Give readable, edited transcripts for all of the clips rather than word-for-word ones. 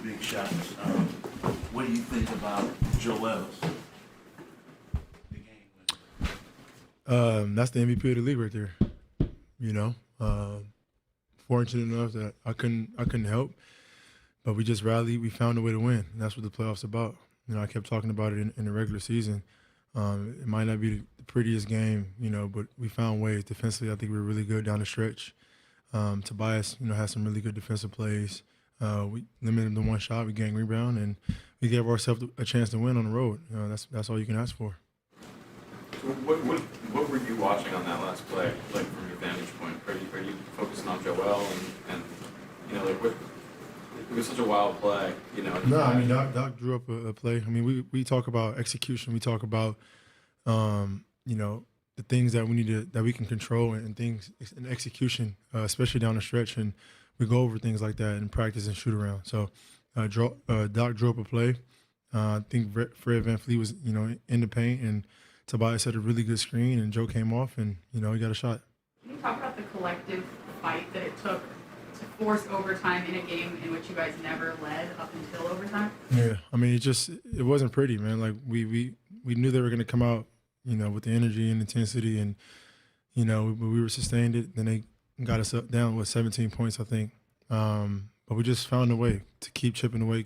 big shots. What do you think about Joel's the game winner? That's the MVP of the league right there. You know, fortunate enough that I couldn't help, but we just rallied. We found a way to win, and that's what the playoffs about. You know, I kept talking about it in the regular season. It might not be the prettiest game, you know, but we found ways defensively. I think we were really good down the stretch. Tobias, you know, had some really good defensive plays. We limited him to one shot. We gained rebound, and we gave ourselves a chance to win on the road. You know, that's all you can ask for. So what were you watching on that last play, like from your vantage point? Are you focusing on Joel and you know, like what? It was such a wild play, you know. No, I mean Doc drew up a play. I mean we talk about execution. We talk about you know, the things that we need that we can control and things in execution, especially down the stretch, and we go over things like that in practice and shoot around. So Doc drew up a play. I think Fred VanVleet was, you know, in the paint, and Tobias had a really good screen, and Joe came off, and, you know, he got a shot. Can you talk about the collective fight that it took to force overtime in a game in which you guys never led up until overtime? Yeah, I mean, it wasn't pretty, man. Like, we knew they were going to come out, you know, with the energy and intensity, and, you know, we were sustained it. Then they got us up down with 17 points, I think. But we just found a way to keep chipping away.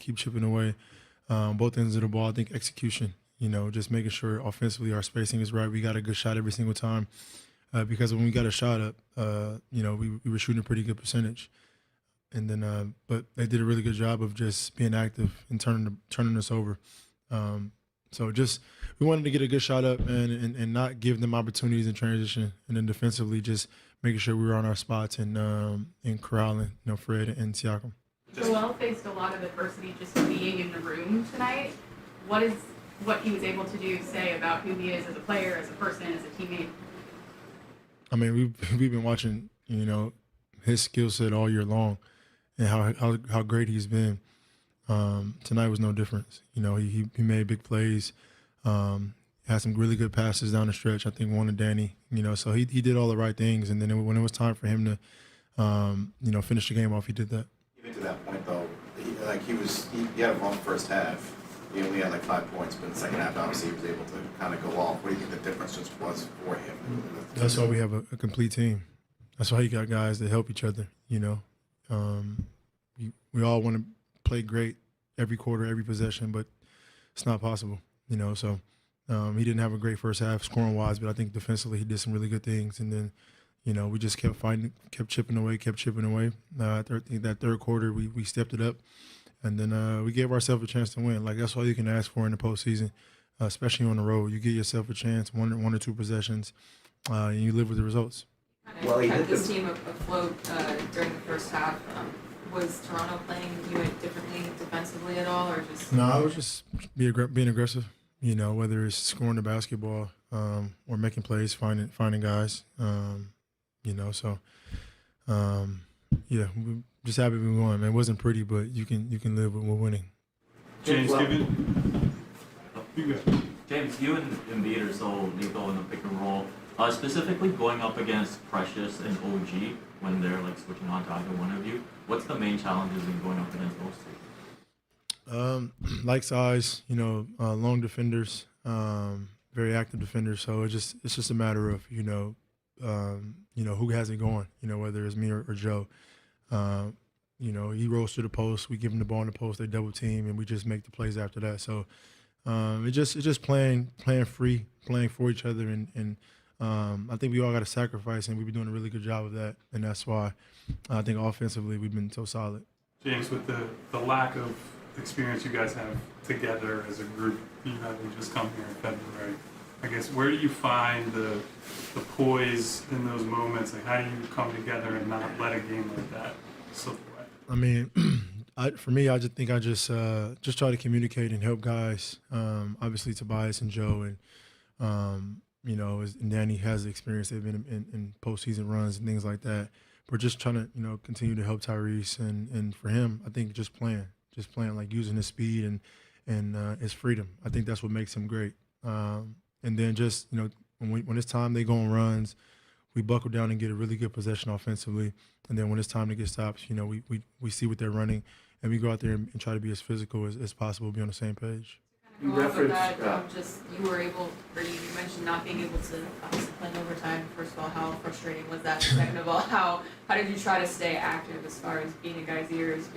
Both ends of the ball. I think execution, you know, just making sure offensively our spacing is right. We got a good shot every single time because when we got a shot up, you know, we were shooting a pretty good percentage. And then, but they did a really good job of just being active and turning us over. So just we wanted to get a good shot up and not give them opportunities in transition, and then defensively just making sure we were on our spots and corralling, you know, Fred and Siakam. Joel faced a lot of adversity just being in the room tonight. What he was able to do say about who he is as a player, as a person, as a teammate? I mean, we've been watching, you know, his skill set all year long, and how great he's been. Tonight was no difference. You know, he made big plays, had some really good passes down the stretch. I think one to Danny. You know, so he did all the right things, and then when it was time for him to, you know, finish the game off, he did that. Even to that point, though, he had a long first half. He only had like 5 points, but in the second half, obviously, he was able to kind of go off. What do you think the difference just was for him? That's why we have a complete team. That's why you got guys that help each other. You know, we all want to play great every quarter, every possession, but it's not possible. You know, so he didn't have a great first half scoring wise, but I think defensively he did some really good things, and then, you know, we just kept fighting, kept chipping away. I think that third quarter we stepped it up, and then we gave ourselves a chance to win. Like, that's all you can ask for in the postseason, especially on the road. You give yourself a chance, one or two possessions, and you live with the results. Well, he kept this team afloat during the first half. Was Toronto playing you differently defensively at all, or just? No, I was just being aggressive. You know, whether it's scoring the basketball or making plays, finding guys. You know, so yeah, we're just happy we won. Man, it wasn't pretty, but you can live with winning. James, James, you and Embiid are so lethal in the pick and roll. Specifically going up against Precious and OG when they're like switching on to either one of you. What's the main challenges in going up against those two? Like size, you know, long defenders, very active defenders. So it's just a matter of, you know, who has it going, you know, whether it's me or Joe. You know, he rolls to the post, we give him the ball in the post, they double team, and we just make the plays after that. So it's just playing free, playing for each other, and I think we all got to sacrifice, and we've been doing a really good job of that, and that's why I think offensively we've been so solid. James, with the lack of experience you guys have together as a group, you having just come here in February, I guess, where do you find the poise in those moments? Like, how do you come together and not let a game like that slip away? I mean, for me, I just try to communicate and help guys. Obviously, Tobias and Joe, and you know, and Danny has the experience. They've been in postseason runs and things like that. We're just trying to, you know, continue to help Tyrese, and for him, I think just playing, like using his speed and his freedom. I think that's what makes him great. And then just, you know, when it's time they go on runs, we buckle down and get a really good possession offensively. And then when it's time to get stops, you know, we see what they're running, and we go out there and try to be as physical as possible, be on the same page. Go off of that, just you were able, or you mentioned not being able to obviously play in overtime. First of all, how frustrating was that? Second of all, how did you try to stay active as far as being in guys' ears,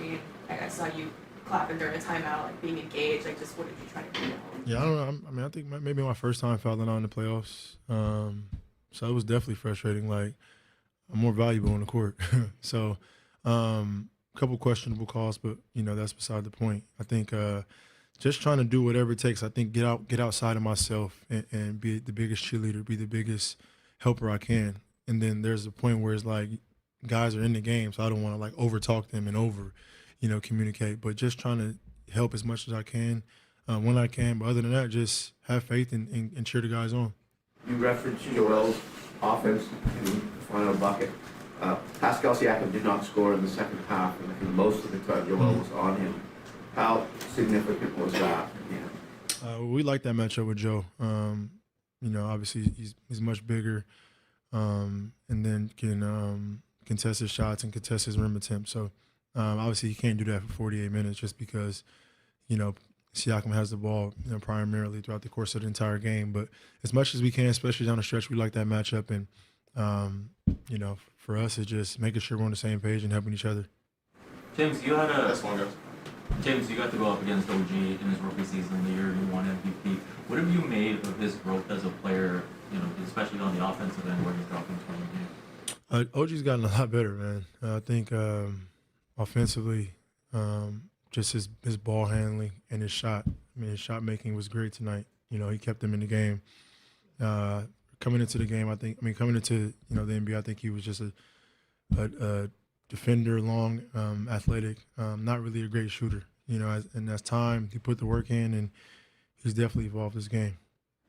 I saw you clapping during a timeout, like being engaged, like just what did you try to do? Yeah, I don't know. I mean, I think maybe my first time fouling out in the playoffs, so it was definitely frustrating. Like, I'm more valuable on the court, so a couple questionable calls, but that's beside the point. I think. Just trying to do whatever it takes. I think get outside of myself and be the biggest cheerleader, be the biggest helper I can. And then there's a point where it's like guys are in the game, so I don't want to like over talk them and over, communicate. But just trying to help as much as I can when I can. But other than that, just have faith and cheer the guys on. You referenced Joel's offense in the final bucket. Pascal Siakam did not score in the second half, and I think most of the time Joel was on him. How significant was that? We like that matchup with Joe. Obviously he's much bigger, and then can contest his shots and contest his rim attempts. So obviously he can't do that for 48 minutes just because Siakam has the ball primarily throughout the course of the entire game. But as much as we can, especially down the stretch, we like that matchup. And for us, it's just making sure we're on the same page and helping each other. James, you had That's one goes. James, you got to go up against OG in his rookie season, the year you won MVP. What have you made of his growth as a player, especially on the offensive end where he's dropping 20 games? OG's gotten a lot better, man. I think offensively, just his ball handling and his shot. I mean, his shot making was great tonight. He kept them in the game. Coming into the game, coming into the NBA, I think he was just a defender, long, athletic, not really a great shooter. And as time, he put the work in, and he's definitely evolved his game.